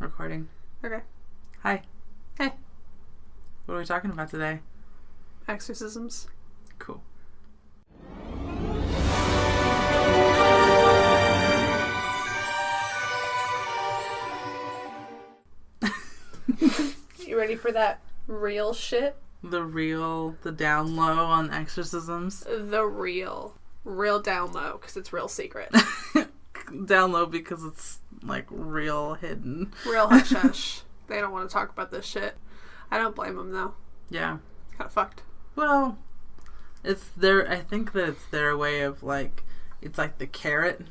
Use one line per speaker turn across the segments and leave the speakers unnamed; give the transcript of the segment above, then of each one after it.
recording.
Okay.
Hi.
Hey.
What are we talking about today?
Exorcisms.
Cool.
You ready for that real shit?
The down low on exorcisms.
The real down low, because it's real secret.
Down low because it's like real hidden.
Real hush hush. They don't want to talk about this shit. I don't blame them though.
Yeah.
It's kind of fucked.
Well, it's their. I think that it's their way of like, it's like the carrot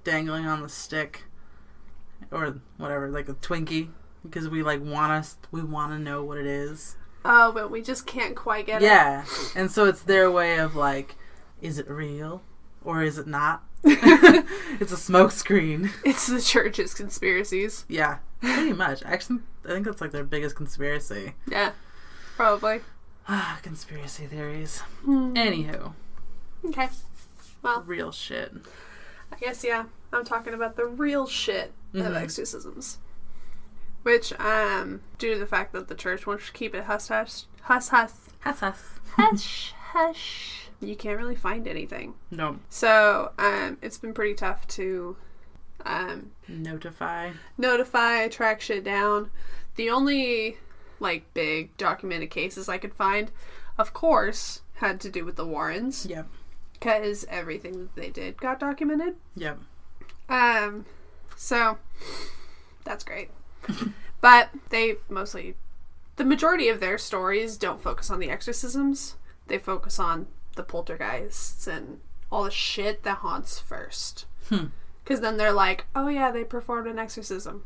dangling on the stick, or whatever, like a Twinkie, because we want to know what it is.
Oh, but we just can't quite get it.
Yeah, and so it's their way of like, is it real or is it not? It's a smokescreen.
It's the church's conspiracies.
Yeah, pretty much. Actually, I think that's like their biggest conspiracy.
Yeah, probably.
Conspiracy theories. Anywho.
Okay. Well.
Real shit.
I guess, yeah. I'm talking about the real shit of exorcisms. Which, due to the fact that the church wants to keep it hush hush. Hush hush.
Hush hush.
Hush hush. You can't really find anything.
No.
So, it's been pretty tough to
notify,
track shit down. The only like big documented cases I could find, of course, had to do with the Warrens.
Yep.
Because everything that they did got documented.
Yep.
So that's great. But the majority of their stories don't focus on the exorcisms. They focus on the poltergeists and all the shit that haunts first. Because then they're like, oh yeah, they performed an exorcism.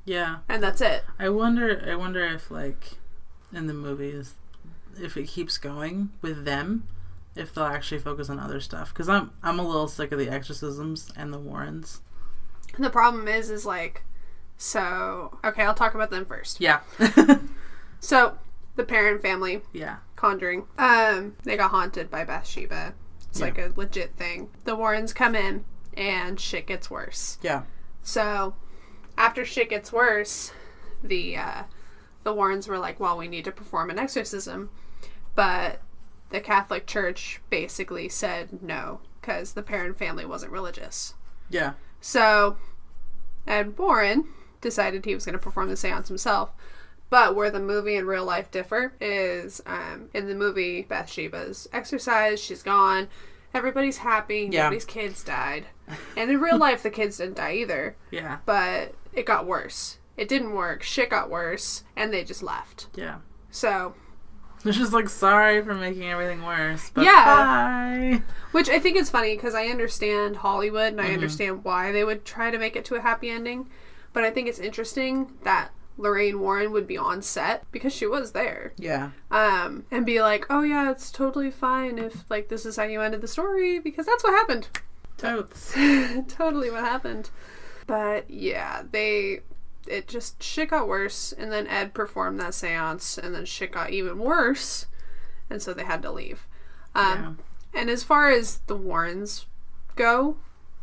Yeah.
And that's it.
I wonder if like in the movies, if it keeps going with them, if they'll actually focus on other stuff. Because I'm a little sick of the exorcisms and the Warrens.
And the problem is like, so okay, I'll talk about them first.
Yeah.
So the parent family.
Yeah.
Conjuring. They got haunted by Bathsheba. It's like a legit thing. The Warrens come in and shit gets worse.
Yeah.
So after shit gets worse, the Warrens were like, well, we need to perform an exorcism. But the Catholic Church basically said no, because the parent family wasn't religious.
Yeah. So
Ed Warren decided he was going to perform the seance himself. But where the movie and real life differ is, in the movie, Bathsheba's exorcised, she's gone, everybody's happy, nobody's kids died. And in real life, the kids didn't die either.
Yeah.
But it got worse. It didn't work, shit got worse, and they just left.
Yeah.
So
they're just like, sorry for making everything worse, but
bye. Which I think is funny, because I understand Hollywood, and I understand why they would try to make it to a happy ending. But I think it's interesting that Lorraine Warren would be on set, because she was there.
Yeah.
And be like, oh yeah, it's totally fine if, like, this is how you ended the story, because that's what happened.
Totes.
Totally what happened. But, yeah, shit got worse, and then Ed performed that seance, and then shit got even worse, and so they had to leave. And as far as the Warrens go,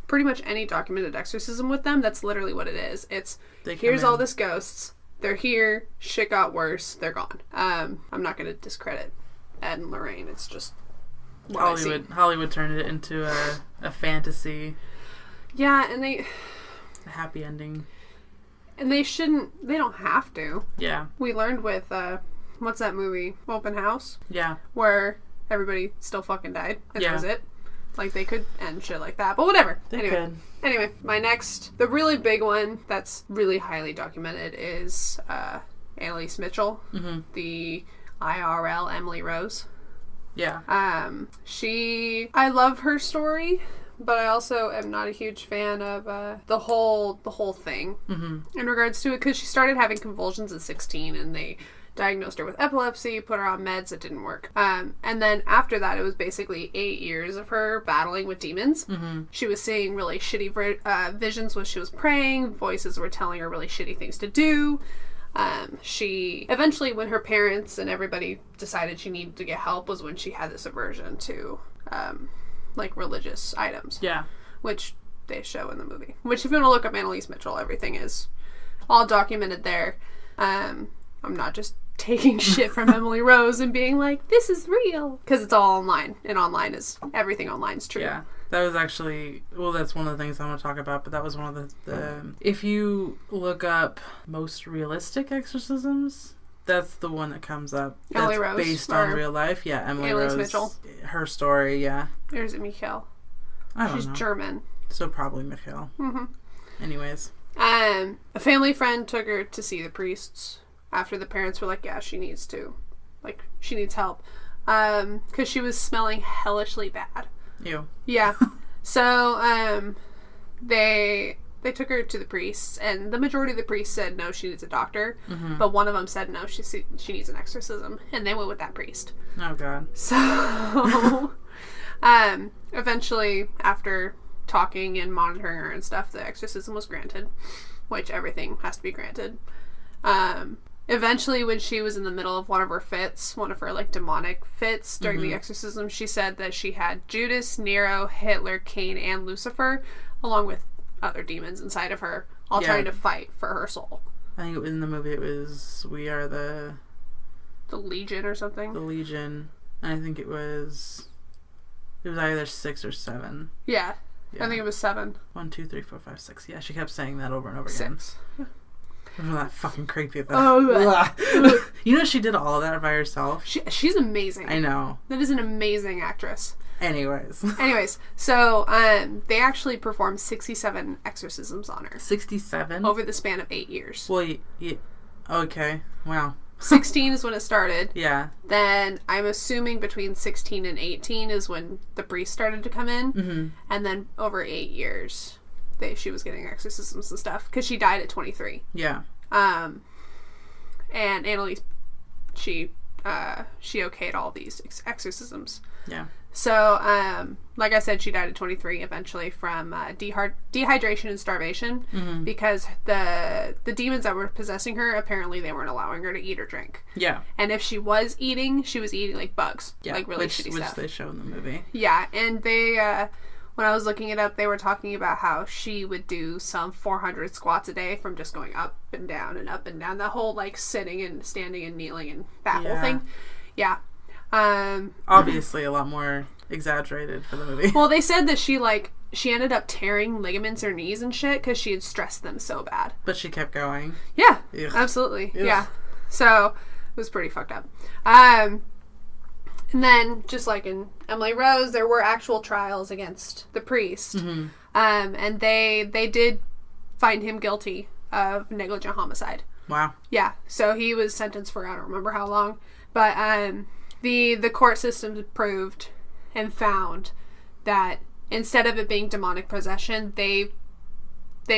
pretty much any documented exorcism with them, that's literally what it is. It's, here's all this ghosts, they're here, shit got worse, they're gone. I'm not going to discredit Ed and Lorraine, it's just what
Hollywood turned it into a fantasy.
Yeah, and
a happy ending.
And they don't have to.
Yeah. We
learned with, what's that movie? Open House?
Yeah. Where
everybody still fucking died. And that was it. Like, they could end shit like that. But whatever. Anyway, the really big one that's really highly documented is Annalise Mitchell. The IRL Emily Rose.
Yeah.
I love her story, but I also am not a huge fan of the whole thing in regards to it, because she started having convulsions at 16, and they diagnosed her with epilepsy, put her on meds, it didn't work. And then after that, it was basically 8 years of her battling with demons. She was seeing really shitty visions when she was praying, voices were telling her really shitty things to do. She eventually, when her parents and everybody decided she needed to get help, was when she had this aversion to like religious items.
Yeah.
Which they show in the movie. Which, if you want to look up Annalise Mitchell, everything is all documented there. I'm not just taking shit from Emily Rose and being like, this is real, because it's all online, and everything online is true.
Yeah, that was actually, well, that's one of the things I want to talk about, but that was one of the if you look up most realistic exorcisms, that's the one that comes up.
Emily
that's
Rose,
based on real life. Yeah, Emily Rose. Mitchell. Her story, yeah.
Or is it Michael?
I don't know.
She's German.
So probably Michael.
Mm-hmm.
Anyways.
A family friend took her to see the priests after the parents were like, yeah, she needs help. Because she was smelling hellishly bad.
Ew.
Yeah. So, they took her to the priests, and the majority of the priests said no, she needs a doctor. Mm-hmm. But one of them said no, she needs an exorcism, and they went with that priest.
Oh God.
So, eventually, after talking and monitoring her and stuff, the exorcism was granted, which everything has to be granted. Eventually, when she was in the middle of one of her like demonic fits during the exorcism, she said that she had Judas, Nero, Hitler, Cain, and Lucifer, along with other demons inside of her, all trying to fight for her soul.
I think in the movie it was We Are the
Legion or something.
The Legion. And I think it was either 6 or 7.
Yeah. I think it was 7.
1, 2, 3, 4, 5, 6. Yeah, she kept saying that over and over again.
6.
Wasn't that fucking creepy?
Oh,
you know she did all of that by herself?
She's amazing.
I know.
That is an amazing actress.
Anyways,
so they actually performed 67 exorcisms on her.
67?
Over the span of 8 years.
Well, okay. Wow.
16 is when it started.
Yeah.
Then I'm assuming between 16 and 18 is when the priest started to come in. Mm-hmm. And then over 8 years, she was getting exorcisms and stuff. Because she died at 23.
Yeah.
And Annalise, she okayed all these exorcisms.
Yeah.
So, like I said, she died at 23 eventually from dehydration and starvation because the demons that were possessing her, apparently they weren't allowing her to eat or drink. Yeah. And if she was eating like bugs. Yeah. Like really shitty stuff.
Which they show in the movie.
Yeah. And they, when I was looking it up, they were talking about how she would do some 400 squats a day from just going up and down and up and down. The whole like sitting and standing and kneeling and that whole thing. Yeah.
Obviously a lot more exaggerated for the movie.
Well, they said that she ended up tearing ligaments in her knees and shit because she had stressed them so bad.
But she kept going.
Yeah. Ugh. Absolutely. Ugh. Yeah. So it was pretty fucked up. And then, just like in Emily Rose, there were actual trials against the priest. Mm-hmm. And they did find him guilty of negligent homicide. Wow. Yeah. So he was sentenced for, I don't remember how long. But the court system proved and found that instead of it being demonic possession, they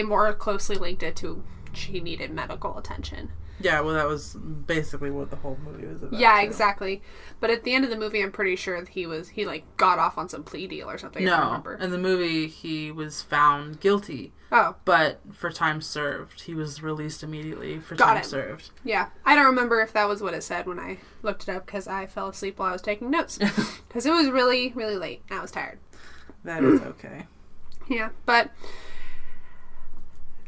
more closely linked it to she needed medical attention.
Yeah, well, that was basically what the whole movie was about.
Yeah, exactly. But at the end of the movie, I'm pretty sure that he got off on some plea deal or something.
No,
if I remember.
In the movie, he was found guilty. Oh. But for time served. He was released immediately for time served.
Yeah. I don't remember if that was what it said when I looked it up because I fell asleep while I was taking notes. Because it was really, really late and I was tired.
That is okay.
Yeah, but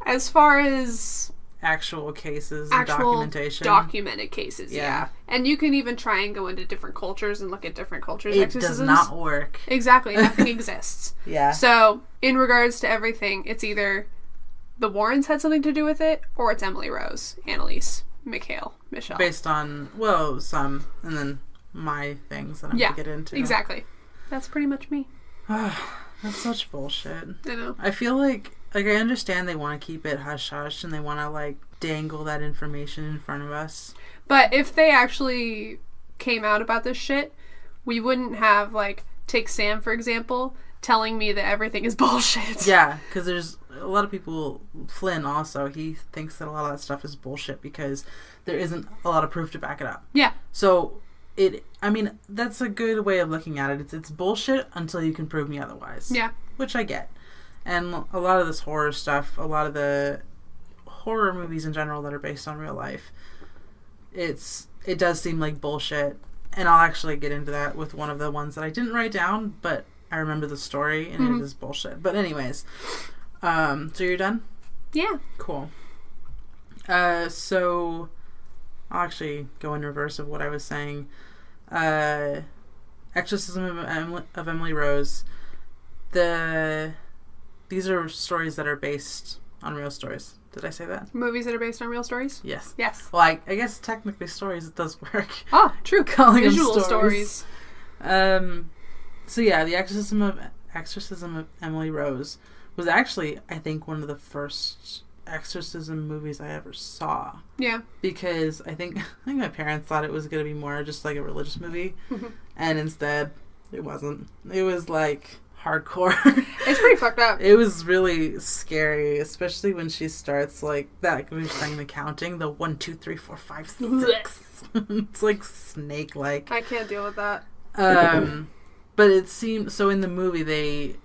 as far as
actual cases and documentation.
Documented cases, yeah. And you can even try and go into different cultures and look at different cultures' exorcisms.
It does not work.
Exactly. Nothing exists. Yeah. So, in regards to everything, it's either the Warrens had something to do with it, or it's Emily Rose, Annalise, Michelle.
Based on, well, some, and then my things that I'm going to get into.
Exactly. That's pretty much me.
That's such bullshit.
I know.
I feel like I understand they want to keep it hush-hush and they want to, dangle that information in front of us.
But if they actually came out about this shit, we wouldn't have, take Sam, for example, telling me that everything is bullshit.
Yeah, because there's a lot of people, Flynn also, he thinks that a lot of that stuff is bullshit because there isn't a lot of proof to back it up. Yeah. So, that's a good way of looking at it. It's bullshit until you can prove me otherwise. Yeah. Which I get. And a lot of this horror stuff, a lot of the horror movies in general that are based on real life, it does seem like bullshit. And I'll actually get into that with one of the ones that I didn't write down, but I remember the story, and it is bullshit. But anyways, so you're done?
Yeah.
Cool. So I'll actually go in reverse of what I was saying. Exorcism of Emily Rose. These are stories that are based on real stories. Did I say that?
Movies that are based on real stories?
Yes.
Yes.
Well, I guess technically stories, it does work.
Oh, true.
Calling
Visual
them stories. So yeah, the Exorcism of Emily Rose was actually, I think, one of the first exorcism movies I ever saw.
Yeah.
Because I think my parents thought it was going to be more just like a religious movie. And instead, it wasn't. It was like hardcore.
It's pretty fucked up.
It was really scary, especially when she starts like that. Like we were saying, the counting, the 1, 2, 3, 4, 5, 6. It's like snake-like.
I can't deal with that.
But it seemed so in the movie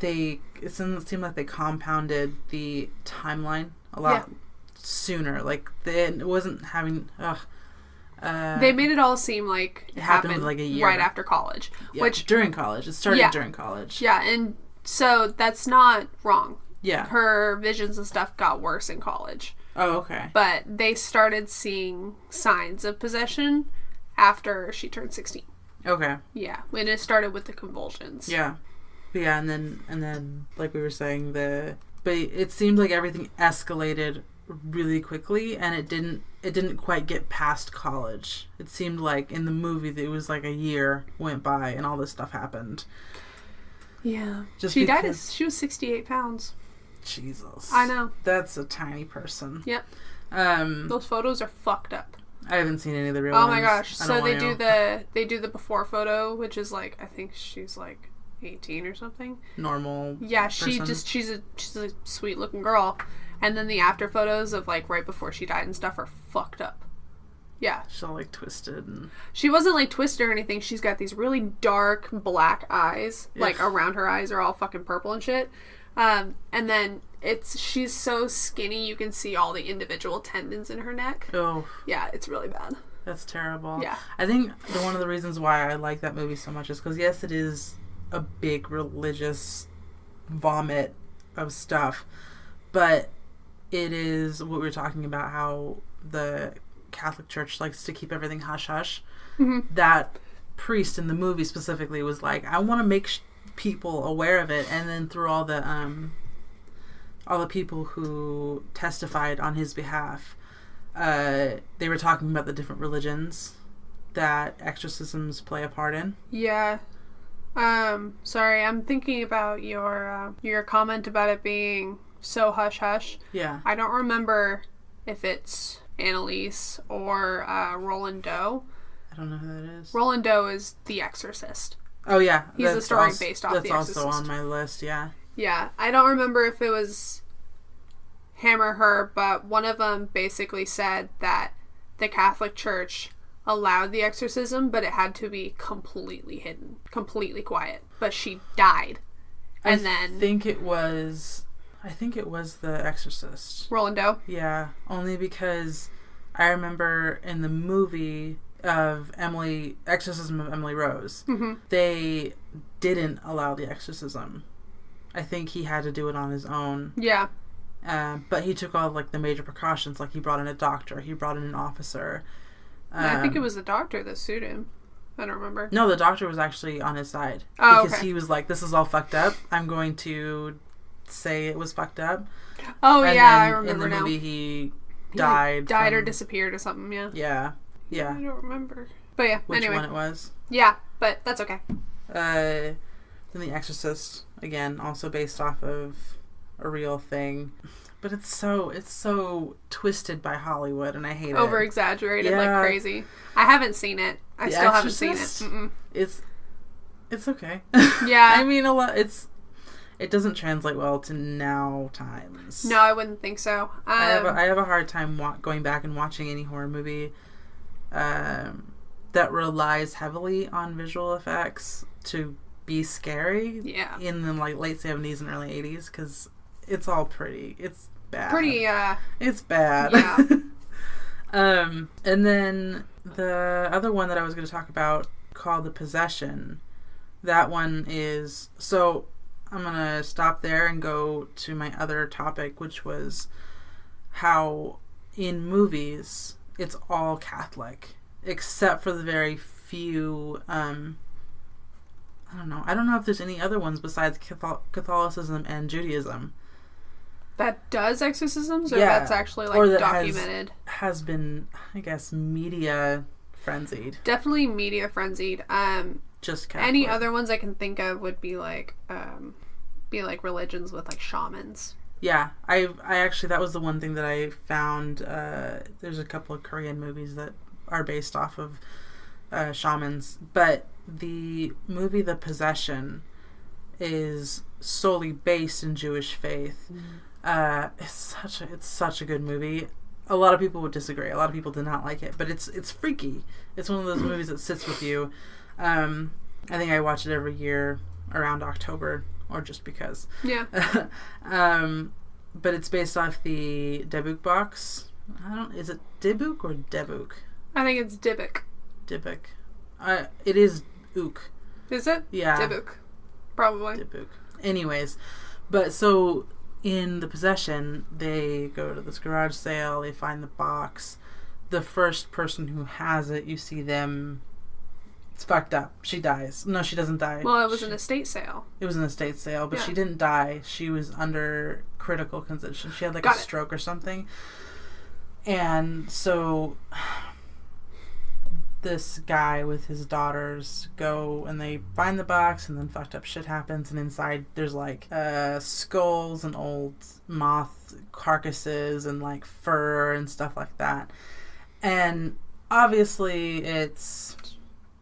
it seemed like they compounded the timeline a lot sooner. Like it wasn't having.
They made it all seem like
it happened like a year
right after college.
Yeah,
which
during college. It started during college.
Yeah, and so that's not wrong.
Yeah.
Her visions and stuff got worse in college.
Oh, okay.
But they started seeing signs of possession after she turned 16.
Okay.
Yeah, when it started with the convulsions.
Yeah. Yeah, and then like we were saying, but it seemed like everything escalated really quickly, and it didn't quite get past college. It seemed like in the movie that it was like a year went by and all this stuff happened.
Yeah. She died she was 68 pounds.
Jesus.
I know.
That's a tiny person.
Yep. Those photos are fucked up.
I haven't seen any of the real ones.
Oh my gosh. So they do the before photo, which is like, I think she's like 18 or something.
Normal.
Yeah,
person.
she's a sweet looking girl. And then the after photos of like right before she died and stuff are fucked up. Yeah.
She's all like twisted and
she wasn't like twisted or anything. She's got these really dark black eyes. Like around her eyes are all fucking purple and shit. And then she's so skinny you can see all the individual tendons in her neck.
Oh.
Yeah, it's really bad.
That's terrible.
Yeah.
I think one of the reasons why I like that movie so much is because yes, it is a big religious vomit of stuff, but it is what we were talking about, how the Catholic Church likes to keep everything hush-hush. Mm-hmm. That priest in the movie specifically was like, I want to make people aware of it, and then through all the people who testified on his behalf, they were talking about the different religions that exorcisms play a part in.
Yeah. Sorry, I'm thinking about your comment about it being so hush hush.
Yeah.
I don't remember if it's Annalise or Roland Doe.
I don't know who that is.
Roland Doe is the Exorcist.
Oh yeah,
he's the story based off The Exorcist.
That's also on my list. Yeah.
Yeah, I don't remember if it was him or her, but one of them basically said that the Catholic Church allowed the exorcism, but it had to be completely hidden, completely quiet. But she died, and I think it was The Exorcist. Roland Doe?
Yeah, only because I remember in the movie of Exorcism of Emily Rose, mm-hmm. they didn't allow the exorcism. I think he had to do it on his own.
Yeah.
But he took all like the major precautions, like he brought in a doctor, he brought in an officer.
I think it was the doctor that sued him. I don't remember.
No, the doctor was actually on his side.
Oh,
because he was like, this is all fucked up. I'm going to say it was fucked up.
Oh, and yeah, I remember now.
In the movie, he died.
Died or disappeared or something, yeah.
Yeah. Yeah.
I don't remember. But yeah,
Which
anyway.
one it was.
Yeah, but that's okay.
Then The Exorcist, again, also based off of a real thing. But it's so twisted by Hollywood, and I hate it.
Over-exaggerated like crazy. I haven't seen it. I still haven't seen it. Mm-mm.
It's okay.
Yeah.
I mean, it doesn't translate well to now times.
No, I wouldn't think so.
I have a hard time going back and watching any horror movie that relies heavily on visual effects to be scary.
Yeah. In
the like late 70s and early 80s, because it's all pretty. It's bad. It's bad.
Yeah.
And then the other one that I was going to talk about, called The Possession, that one is, so I'm going to stop there and go to my other topic, which was how in movies, it's all Catholic, except for the very few, I don't know if there's any other ones besides Catholicism and Judaism.
That does exorcisms, or
Yeah.
that's actually
Or that
documented?
Has been, I guess, media frenzied.
Definitely media frenzied.
Just Catholic.
Any other ones I can think of would be like religions with like shamans.
Yeah, I actually, that was the one thing that I found. There's a couple of Korean movies that are based off of shamans, but the movie The Possession is solely based in Jewish faith. It's such a good movie. A lot of people would disagree. A lot of people did not like it, but it's freaky. It's one of those movies that sits with you. I think I watch it every year around October, or just because.
Yeah.
But it's based off the Dybbuk box. Is it Dybbuk or Debuk?
I think it's Dybbuk.
Dybbuk. It is Ook.
Is it?
Yeah.
Dybbuk. Probably.
Dybbuk. Anyways, but so in The Possession, they go to this garage sale, they find the box. The first person who has it, you see them, it's fucked up. She dies. No, she doesn't die.
Well, it was an estate sale.
It was an estate sale, but
Yeah.
she didn't die. She was under critical condition. She had like a stroke or something. And so this guy with his daughters go and they find the box, and then fucked up shit happens, and inside there's like skulls and old moth carcasses and like fur and stuff like that. And obviously it's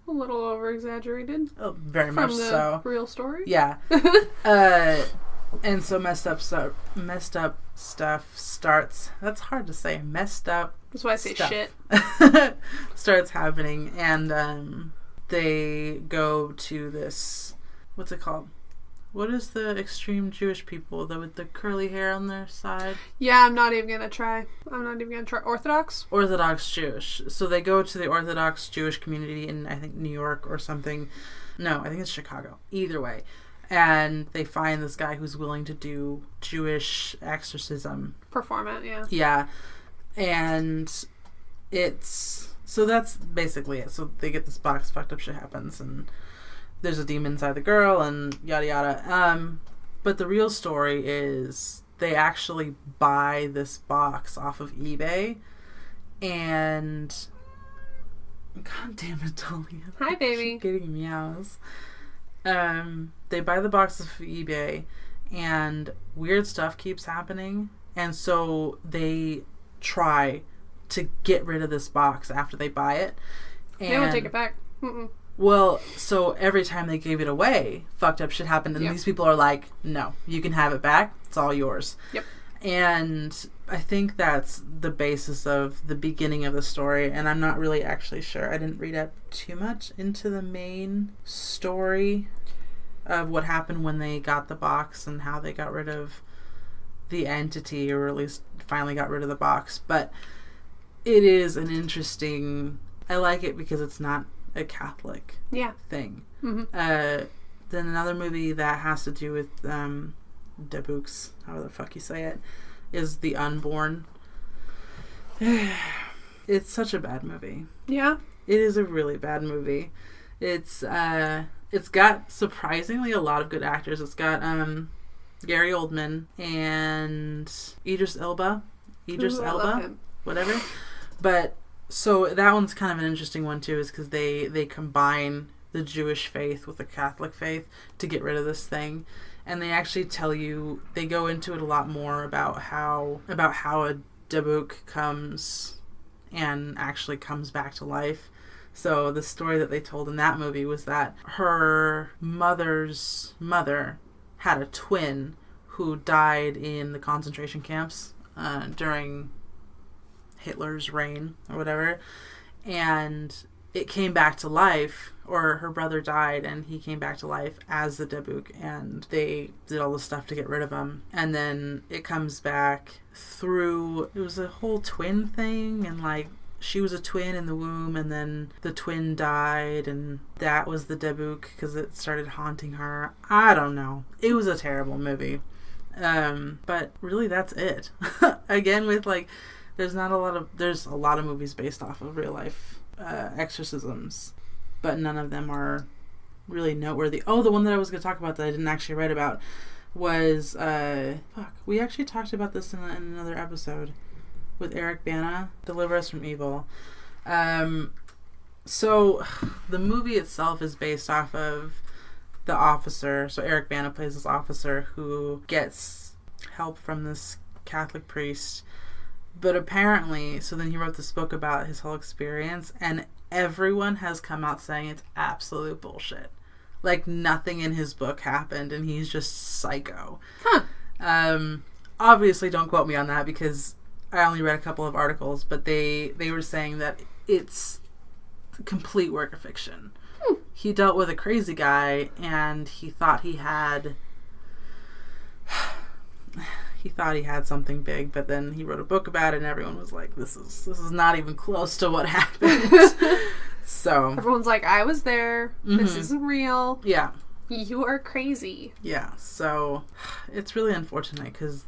A little over exaggerated.
very much so.
Real story.
Yeah. And so messed up stuff starts. That's hard to say. Messed up.
That's why I say
stuff
shit.
starts happening, and they go to this. What's it called? What is the extreme Jewish people with the curly hair on their side?
Yeah, I'm not even gonna try. Orthodox?
Orthodox Jewish. So they go to the Orthodox Jewish community in, I think, New York or something. No, I think it's Chicago. Either way. And they find this guy who's willing to do Jewish exorcism.
Perform it, yeah.
Yeah. And so that's basically it. So they get this box, fucked up shit happens, and there's a demon inside the girl, and yada yada. But the real story is they actually buy this box off of eBay, and God damn it, Talia.
Hi, baby.
Keep getting meows. They buy the box off of eBay, and weird stuff keeps happening, and so they try to get rid of this box after they buy it. And
They won't take it back. Mm-mm.
well, so every time they gave it away, fucked up shit happened, and these people are like, no, you can have it back. It's all yours.
Yep.
And I think that's the basis of the beginning of the story, and I'm not really actually sure. I didn't read up too much into the main story of what happened when they got the box and how they got rid of the entity, or at least finally got rid of the box. But it is an interesting... I like it because it's not a Catholic thing.
Mm-hmm.
Then another movie that has to do with Dybbuk's, however the fuck you say it, is The Unborn. It's such a bad movie.
Yeah.
It is a really bad movie. It's got surprisingly a lot of good actors. It's got Gary Oldman and Idris Elba.
I love him.
Whatever. But so that one's kind of an interesting one too, is because they combine the Jewish faith with the Catholic faith to get rid of this thing. And they actually tell you, they go into it a lot more about how a Dybbuk comes back to life. So the story that they told in that movie was that her mother's mother had a twin who died in the concentration camps during Hitler's reign or whatever. And it came back to life, or her brother died and he came back to life as the Dybbuk, and they did all the stuff to get rid of him. And then it comes back through, it was a whole twin thing, and like she was a twin in the womb, and then the twin died, and that was the Dybbuk because it started haunting her. I don't know. It was a terrible movie. But really that's it. Again, with like there's a lot of movies based off of real life exorcisms, but none of them are really noteworthy. Oh, the one that I was going to talk about that I didn't actually write about was we actually talked about this in another episode with Eric Bana, Deliver Us from Evil. So the movie itself is based off of the officer. So Eric Bana plays this officer who gets help from this Catholic priest. But apparently, so then he wrote this book about his whole experience, and everyone has come out saying it's absolute bullshit. Like, nothing in his book happened, and he's just psycho. Obviously, don't quote me on that, because I only read a couple of articles, but they were saying that it's a complete work of fiction. He dealt with a crazy guy, and he thought he had something big, but then he wrote a book about it, and everyone was like, this is not even close to what happened. So
everyone's like, I was there. This isn't real.
Yeah.
You are crazy.
Yeah. So it's really unfortunate, because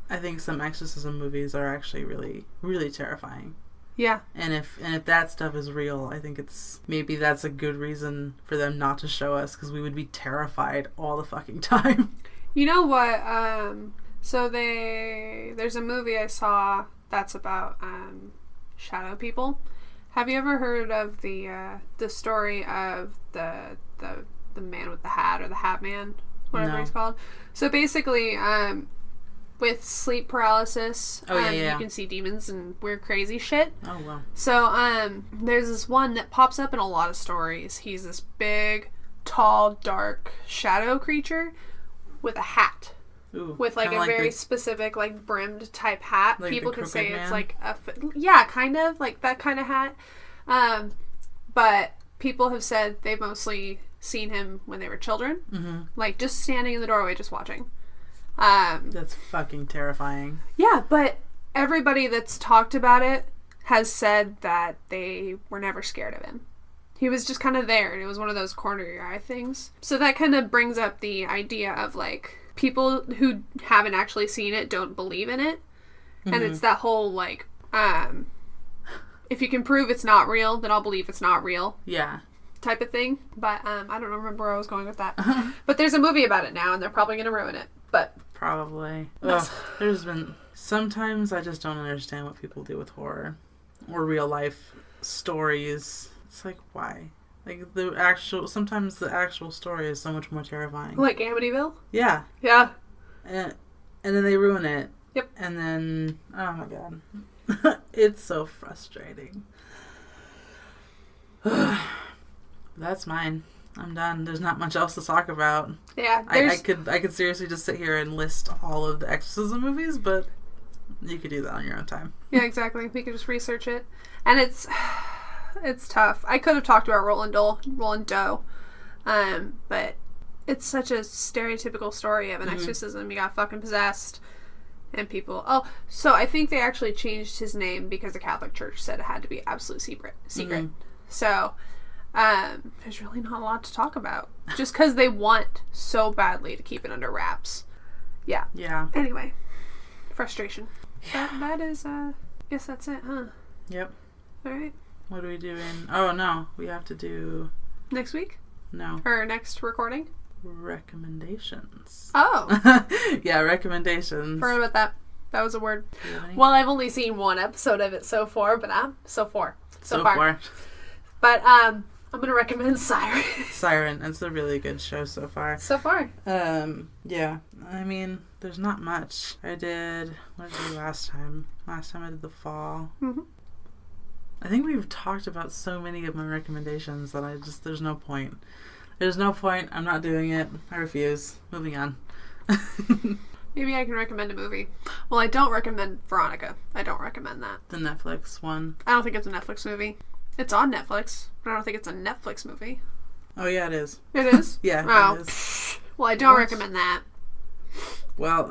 I think some exorcism movies are actually really, really terrifying.
Yeah.
And if that stuff is real, I think maybe that's a good reason for them not to show us, because we would be terrified all the fucking time. You know what?
So there's a movie I saw that's about shadow people. Have you ever heard of the story of the man with the hat, or the Hat Man, whatever he's called? So basically, with sleep paralysis, you can see demons and weird crazy shit.
Oh wow.
So there's this one that pops up in a lot of stories. He's this big, tall, dark shadow creature with a hat.
Ooh,
with like a very specific, like, brimmed type hat.
Like
people can say it's
man?
like kind of like that kind of hat. But people have said they've mostly seen him when they were children, like just standing in the doorway, just watching.
That's fucking terrifying.
Yeah, but everybody that's talked about it has said that they were never scared of him. He was just kind of there, and it was one of those corner of your eye things. So that kind of brings up the idea of, like, people who haven't actually seen it don't believe in it. And it's that whole, like, if you can prove it's not real, then I'll believe it's not real.
Yeah.
Type of thing. But I don't remember where I was going with that. But there's a movie about it now, and they're probably going to ruin it. But
probably. Sometimes I just don't understand what people do with horror or real life stories. It's like, why? Like, sometimes the actual story is so much more terrifying.
Like Amityville?
Yeah.
Yeah.
And then they ruin it.
Yep.
And then, oh my god. It's so frustrating. That's mine. I'm done. There's not much else to talk about.
Yeah.
I could seriously just sit here and list all of the Exorcism movies, but you could do that on your own time.
Yeah, exactly. We could just research it. And it's tough. I could have talked about Roland Doe, but it's such a stereotypical story of an exorcism. You got fucking possessed, and people. Oh, so I think they actually changed his name because the Catholic Church said it had to be absolute secret. So, there's really not a lot to talk about, just because they want so badly to keep it under wraps. Yeah.
Yeah.
Anyway, frustration. Yeah. That is. Guess that's it, huh?
Yep.
All right.
What do we do oh no, we have to do...
Next week?
No.
Or next recording?
Recommendations.
Oh.
Yeah, recommendations.
Forgot about that. That was a word. Well, I've only seen one episode of it so far, but so far. But I'm going to recommend Siren.
Siren. It's a really good show so far. Yeah. I mean, there's not much. What did I do last time? Last time I did The Fall. I think we've talked about so many of my recommendations that there's no point. There's no point. I'm not doing it. I refuse. Moving on.
Maybe I can recommend a movie. Well, I don't recommend Veronica. I don't recommend that.
The Netflix one.
I don't think it's a Netflix movie. It's on Netflix, but I don't think it's a Netflix movie.
Oh, yeah, it is.
It is?
Yeah,
oh.
It is.
Well, I don't recommend that.
Well,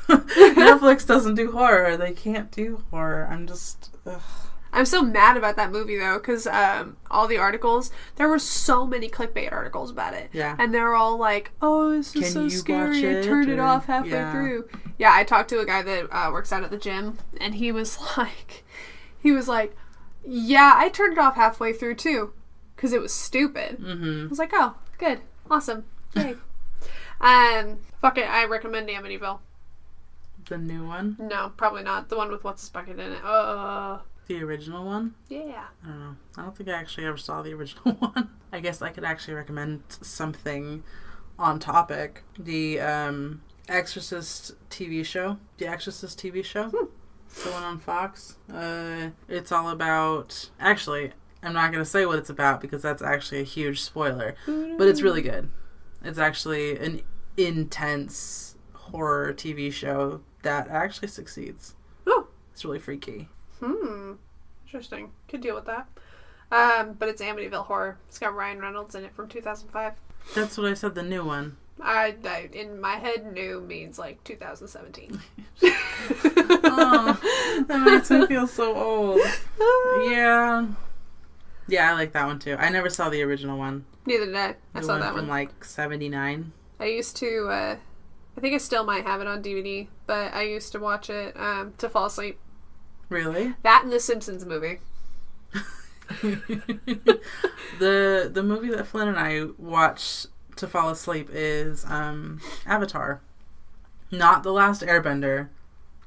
Netflix doesn't do horror. They can't do horror. I'm just... Ugh.
I'm so mad about that movie though, because all the articles, there were so many clickbait articles about it.
Yeah.
And they're all like, "Oh, this is so scary. I turned it off halfway through." Yeah, I talked to a guy that works out at the gym, and he was like, "Yeah, I turned it off halfway through too, because it was stupid." I was like, "Oh, good, awesome, yay." Fuck it, I recommend Amityville.
The new one?
No, probably not. The one with What's His Bucket in it.
The original one?
Yeah.
I don't know. I don't think I actually ever saw the original one. I guess I could actually recommend something on topic. The Exorcist TV show. The Exorcist TV show. The one on Fox. It's all about... Actually, I'm not going to say what it's about because that's actually a huge spoiler. But it's really good. It's actually an intense horror TV show that actually succeeds.
Oh.
It's really freaky.
Interesting. Could deal with that. But it's Amityville Horror. It's got Ryan Reynolds in it from 2005.
That's what I said, the new one.
I in my head, new means like 2017.
Oh, that makes me feel so old. Yeah. Yeah, I like that one too. I never saw the original one.
Neither did I. I saw that one.
From like 79.
I used to, I think I still might have it on DVD, but I used to watch it to fall asleep.
Really?
That and the Simpsons movie.
The movie that Flynn and I watched to fall asleep is Avatar. Not The Last Airbender.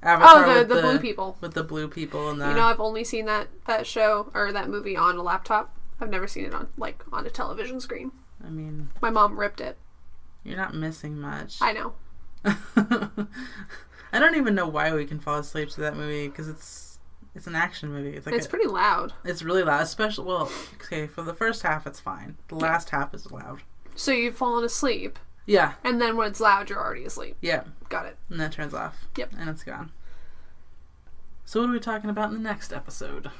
Avatar
the blue people.
With the blue people and the...
You know, I've only seen that show, or that movie on a laptop. I've never seen it on a television screen.
I mean... My
mom ripped it.
You're not missing much.
I know.
I don't even know why we can fall asleep to that movie, because it's an action movie.
It's pretty loud.
It's really loud, especially... Well, okay, for the first half, it's fine. The last half is loud.
So you've fallen asleep.
Yeah.
And then when it's loud, you're already asleep.
Yeah.
Got it.
And then it turns off.
Yep.
And it's gone. So what are we talking about in the next episode?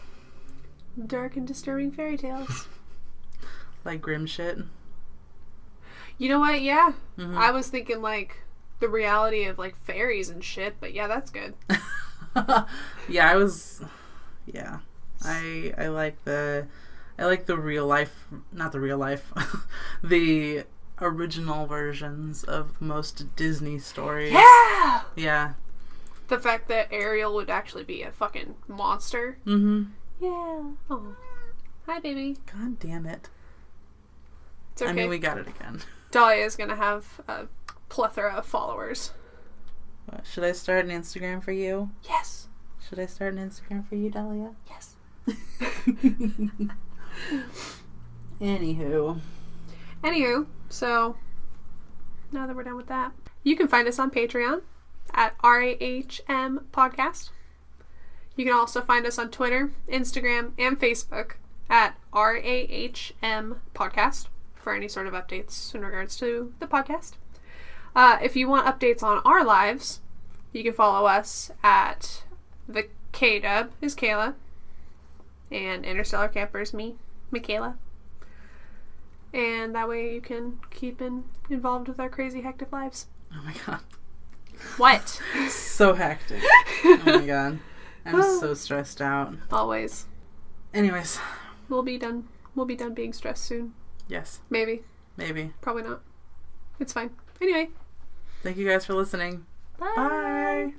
Dark and disturbing fairy tales.
Like grim shit?
You know what? Yeah. Mm-hmm. I was thinking like the reality of like fairies and shit, but yeah, that's good.
Yeah, I was... Yeah. I like the real life... Not the real life. The original versions of most Disney stories.
Yeah!
Yeah.
The fact that Ariel would actually be a fucking monster.
Mm-hmm.
Yeah. Oh. Hi, baby.
God damn it.
It's okay.
I mean, we got it again.
Dahlia is going to have a plethora of followers.
What, should I start an Instagram for you?
Yes.
Should I start an Instagram for you, Dahlia?
Yes.
Anywho,
so now that we're done with that, you can find us on Patreon at RAHM Podcast. You can also find us on Twitter, Instagram, and Facebook at RAHM Podcast for any sort of updates in regards to the podcast. If you want updates on our lives, you can follow us at the K-Dub is Kayla, and Interstellar Camper is me, Michaela. And that way you can keep involved with our crazy hectic lives.
Oh my god.
What?
So hectic. Oh my god. I'm so stressed out.
Always.
Anyways.
We'll be done being stressed soon.
Yes.
Maybe.
Probably not.
It's fine. Anyway.
Thank you guys for listening.
Bye.
Bye.